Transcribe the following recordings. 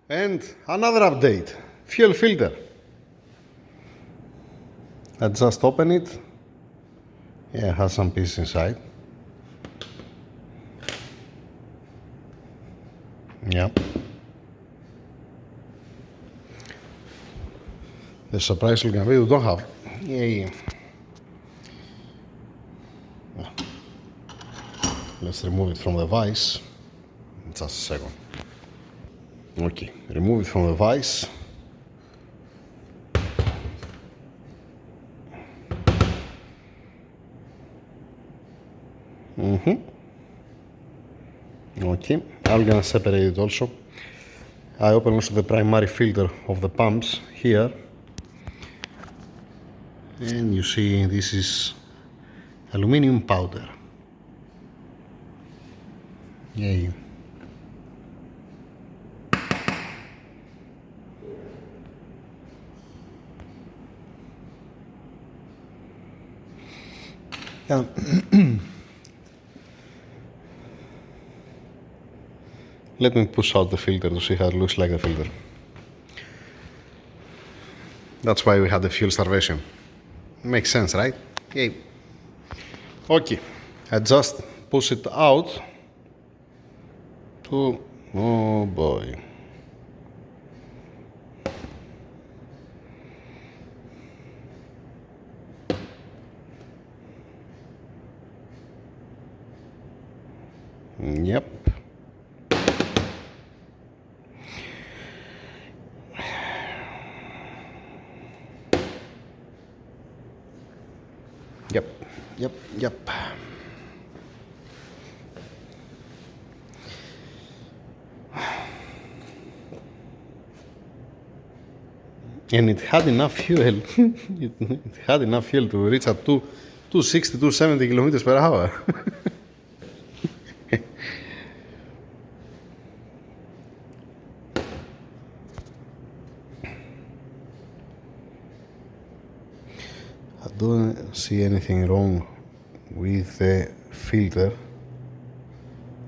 And another update, fuel filter. I just open it. Yeah, it has some pieces inside. Yeah. The surprise looking bit we don't have. Yeah. Let's remove it from the vise. Just a second. Okay, remove it from the vise. Okay, I'm gonna separate it also. I open also the primary filter of the pumps here. And you see this is aluminum powder. Yay. Yeah. Let me push out the filter to see how it looks like the filter. That's why we had the fuel starvation. Makes sense, right? Yay. Okay, I just push it out to, oh boy. Yep. Yep. And it had enough fuel. it had enough fuel to reach at 260, 270 kilometers per hour. I don't see anything wrong with the filter.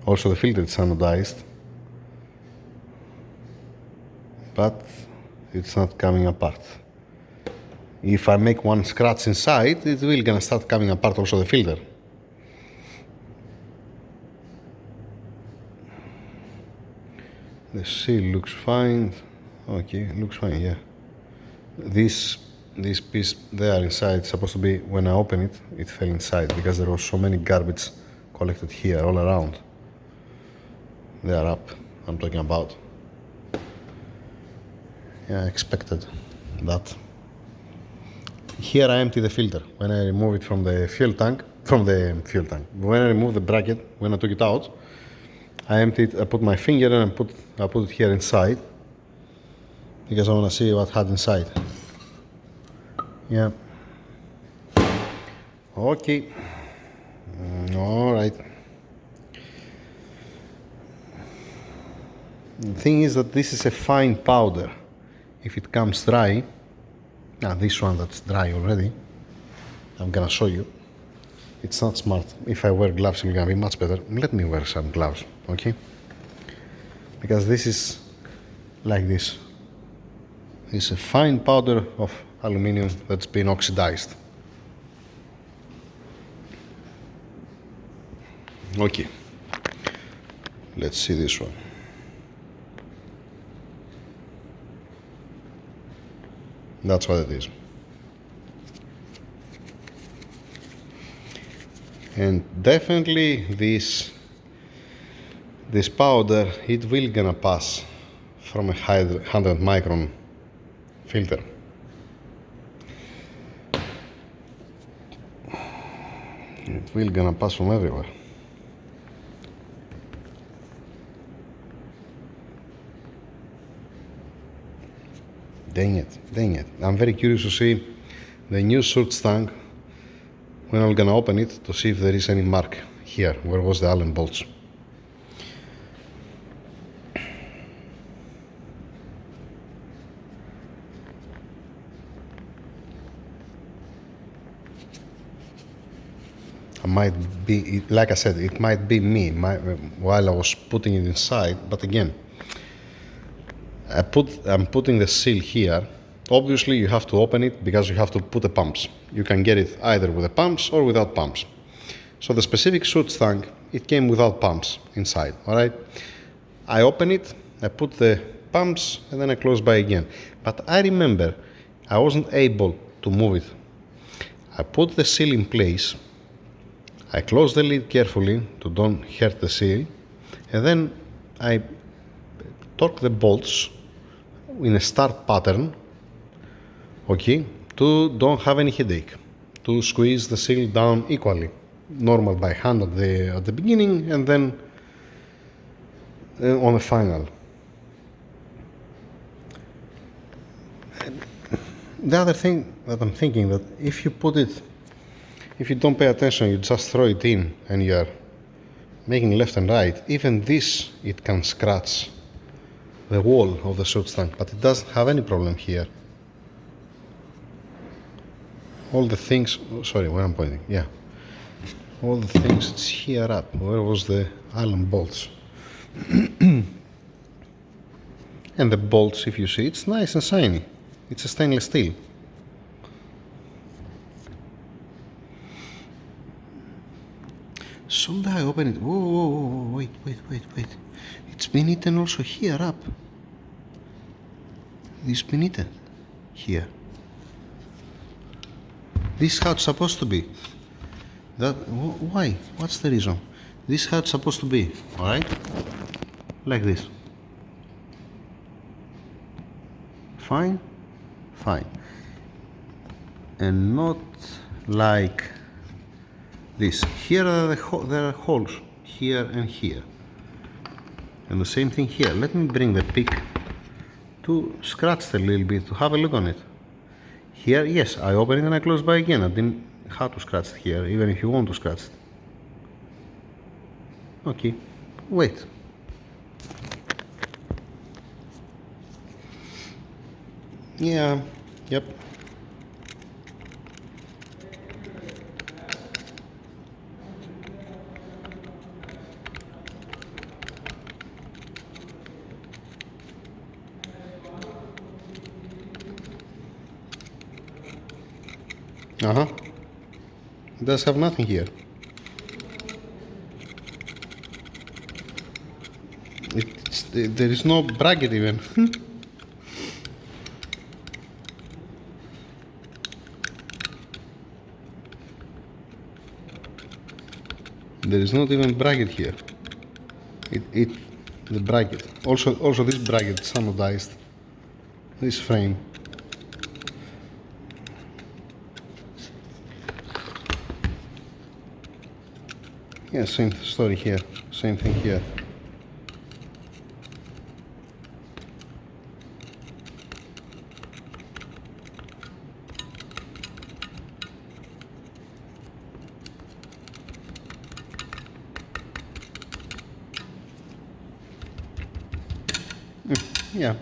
Also the filter is anodized, but it's not coming apart. If I make one scratch inside, it will gonna start coming apart also the filter. The seal looks fine. Okay, looks fine, yeah. This piece there inside is supposed to be, when I open it, it fell inside because there was so many garbage collected here all around. They are up, I'm talking about. Yeah, I expected that. Here I empty the filter. When I remove it from the fuel tank, when I remove the bracket, when I took it out, I emptied, I put my finger and I put it here inside because I want to see what had inside. Yeah. Okay. All right. The thing is that this is a fine powder. If it comes dry, now this one that's dry already, I'm gonna show you. It's not smart. If I wear gloves, it's gonna be much better. Let me wear some gloves, okay? Because this is like this. It's a fine powder of aluminum that's been oxidized. Okay, let's see this one. That's what it is. And definitely this powder, it will gonna pass from a 100 micron filter. It will gonna pass from everywhere. Dang it. I'm very curious to see the new surge tank when I'm gonna open it to see if there is any mark here. Where was the Allen bolts? I might be, like I said, it might be me while I was putting it inside, but again, I'm putting the seal here. Obviously you have to open it because you have to put the pumps. You can get it either with the pumps or without pumps. So the specific shoots tank, it came without pumps inside, alright? I open it, I put the pumps, and then I close by again. But I remember I wasn't able to move it. I put the seal in place, I close the lid carefully to don't hurt the seal, and then I torque the bolts in a star pattern, okay, to don't have any headache, to squeeze the seal down equally, normal by hand at the beginning, and then on the final. The other thing that I'm thinking, that if you don't pay attention, you just throw it in and you are making left and right, even this, it can scratch the wall of the short tank, but it doesn't have any problem here. All the things, sorry, where I'm pointing, yeah. All the things, it's here up. Where was the Allen bolts? And the bolts, if you see, it's nice and shiny. It's a stainless steel. Should I open it? Whoa, wait. It's been eaten also here up. This been eaten here. This is how it's supposed to be. Why? What's the reason? This is how it's supposed to be, alright? Like this. Fine? Fine. And not like this. Here are there are holes, here and here. And the same thing here. Let me bring the pick to scratch a little bit, to have a look on it. Here, yes, I open it and I close by again. I didn't have to scratch it here, even if you want to scratch it. Okay, wait. Yeah, yep. It does have nothing here. There is no bracket even. There is not even bracket here. The bracket. Also this bracket is anodized. This frame. Yeah, same story here. Same thing here. Yeah.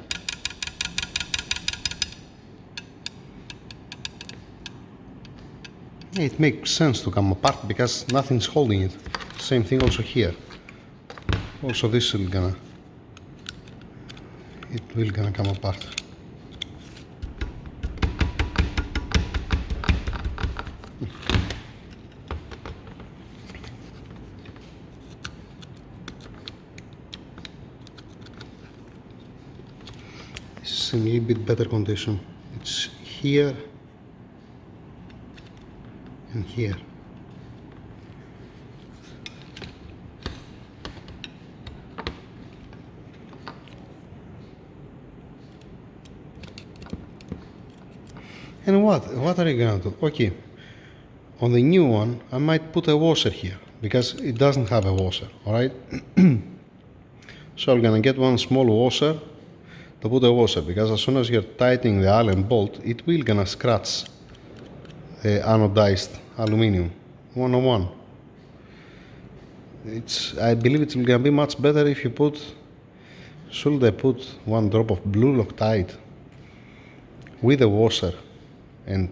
It makes sense to come apart because nothing's holding it. Same thing also here. Also this will gonna come apart. This is in a little bit better condition. It's here and here. And what are you gonna do? Okay, on the new one I might put a washer here because it doesn't have a washer, alright? So I'm gonna get one small washer to put a washer, because as soon as you're tightening the Allen bolt, it will gonna scratch the anodized aluminum 101. I believe it's gonna be much better if you should I put one drop of blue Loctite with a washer and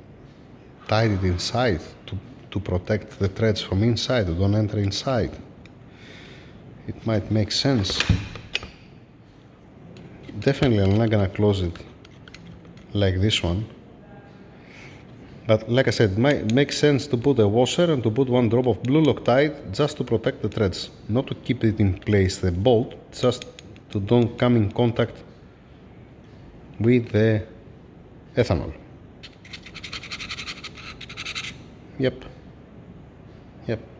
tie it inside to protect the threads from inside, to don't enter inside. It might make sense. definitely I'm not gonna close it like this one. But like I said, it might make sense to put a washer and to put one drop of blue Loctite just to protect the threads, not to keep it in place, the bolt, just to don't come in contact with the ethanol. Yep.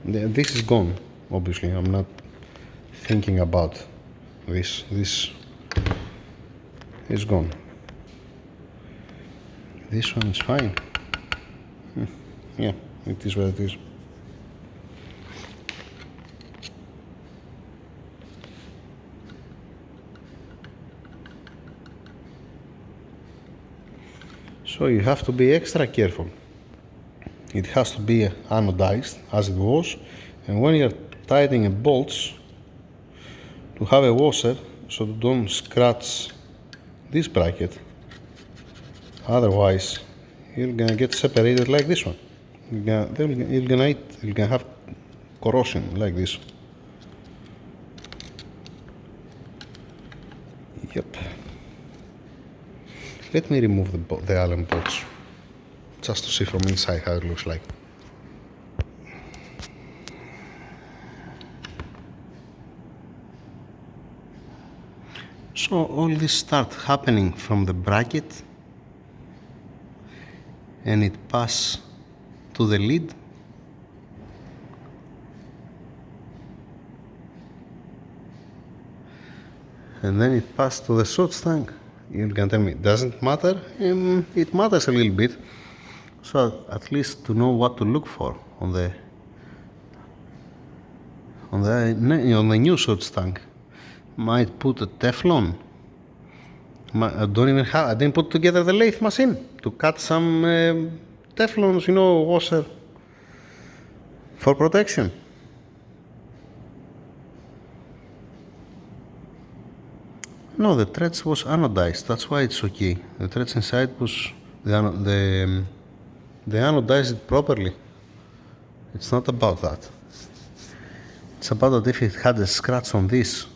This is gone, obviously. I'm not thinking about this. This is gone. This one is fine. Yeah, it is what it is. So you have to be extra careful. It has to be anodized as it was, and when you're tightening bolts, to have a washer so you don't scratch this bracket. Otherwise, you're gonna get separated like this one. You're gonna have corrosion like this. Yep. Let me remove the Allen bolts just to see from inside how it looks like. So all this start happening from the bracket and it pass to the lid. And then it passed to the soot tank. You can tell me, doesn't matter? It matters a little bit. So at least to know what to look for on the new soot tank. Might put a Teflon. I didn't put together the lathe machine to cut some Teflons, washer for protection. No, the threads was anodized. That's why it's okay. The threads inside was they anodized it properly. It's not about that. It's about that if it had a scratch on this.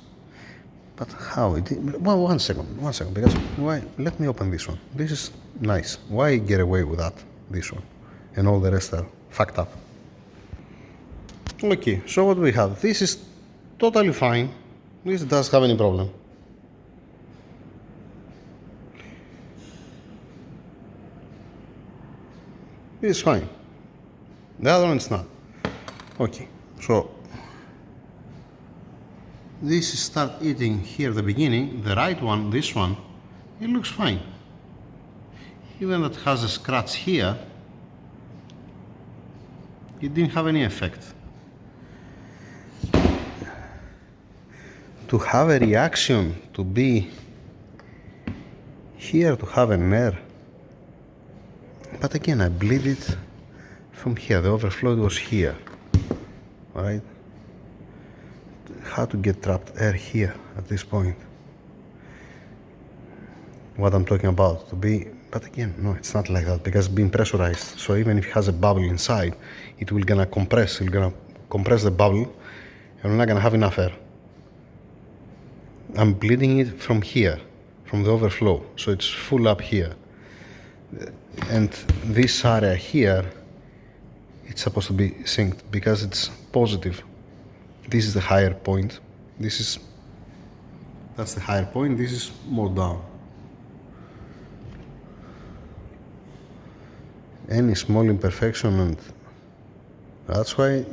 But how it did? Well, one second. Because why? Let me open this one. This is nice. Why get away with that? This one, and all the rest are fucked up. Okay, so what do we have? This is totally fine. This doesn't have any problem. This is fine. The other one's not. Okay, so this is start eating here at the beginning. The right one, this one, it looks fine. Even that has a scratch here, it didn't have any effect. To have a reaction to be here, to have an air. But again, I bleed it from here. The overflow was here, right? How to get trapped air here at this point? What I'm talking about to be, but again, no, it's not like that because it's being pressurized. So even if it has a bubble inside, it will gonna compress. It's gonna compress the bubble, and we're not gonna have enough air. I'm bleeding it from here, from the overflow, so it's full up here. And this area here, it's supposed to be synced because it's positive. This is the higher point. That's the higher point. This is more down. Any small imperfection, and that's why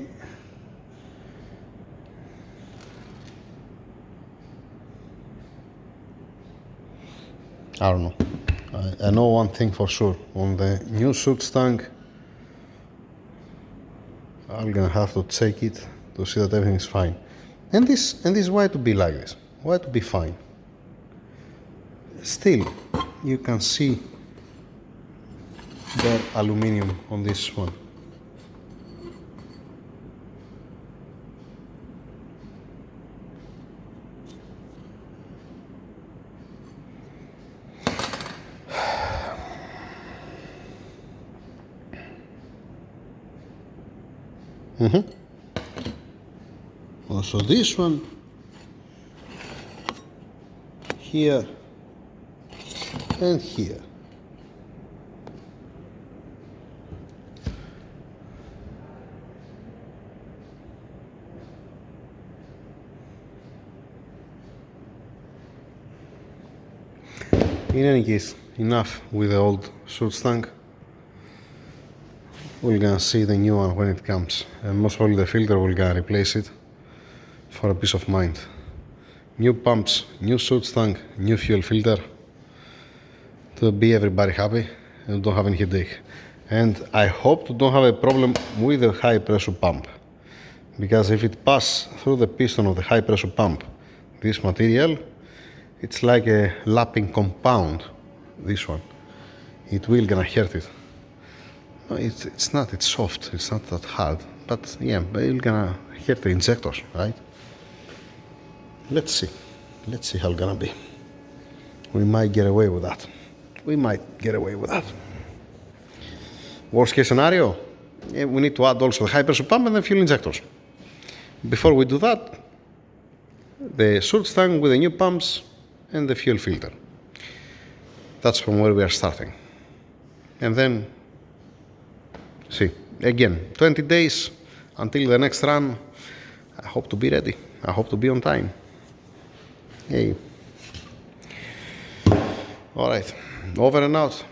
I don't know. I know one thing for sure. On the new soot tank, I'm gonna have to check it to see that everything is fine. And this why to be like this? Why to be fine? Still, you can see the aluminium on this one. Also this one here, and here. In any case, enough with the old surge tank. We're gonna see the new one when it comes, and most probably the filter we're gonna replace it for a peace of mind. New pumps, new surge tank, new fuel filter to be everybody happy and don't have any headache. And I hope to don't have a problem with the high pressure pump, because if it passes through the piston of the high pressure pump, this material, it's like a lapping compound, this one. It will gonna hurt it. No, it's not, it's soft, it's not that hard, but yeah, it's gonna hurt the injectors, right? Let's see how it's gonna be. We might get away with that. Worst case scenario, we need to add also the high pressure pump and the fuel injectors. Before we do that, the surge tank with the new pumps and the fuel filter. That's from where we are starting. And then, see, again, 20 days until the next run. I hope to be ready. I hope to be on time. Hey. All right, over and out.